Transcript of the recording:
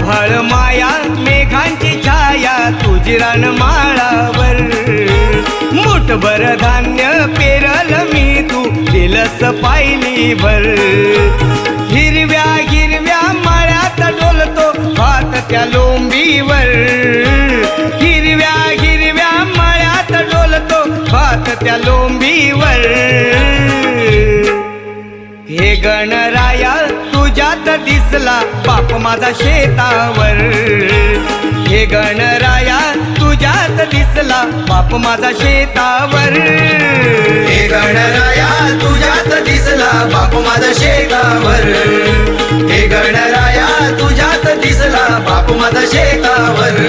आभाळ माया मेघांची छाया तुझी रानमाळावर, मुठभर धान्य पेरल मी तू दिलस पायली भर. हिरव्या हिरव्या मळ्यात डोलतो भात त्या लोंबीवर, हिरव्या हिरव्या मळ्यात डोलतो भात त्या लोंबीवर. हे गणराया तुझ्यात दिसला बाप माझा शेतावर, हे गणराया तुझ्यात दिसला बाप माझा शेतावर. हे गणराया तुझ्यात दिसला बाप माझा शेतावर, हे गणराया तुझ्यात दिसला बाप माझा शेतावर.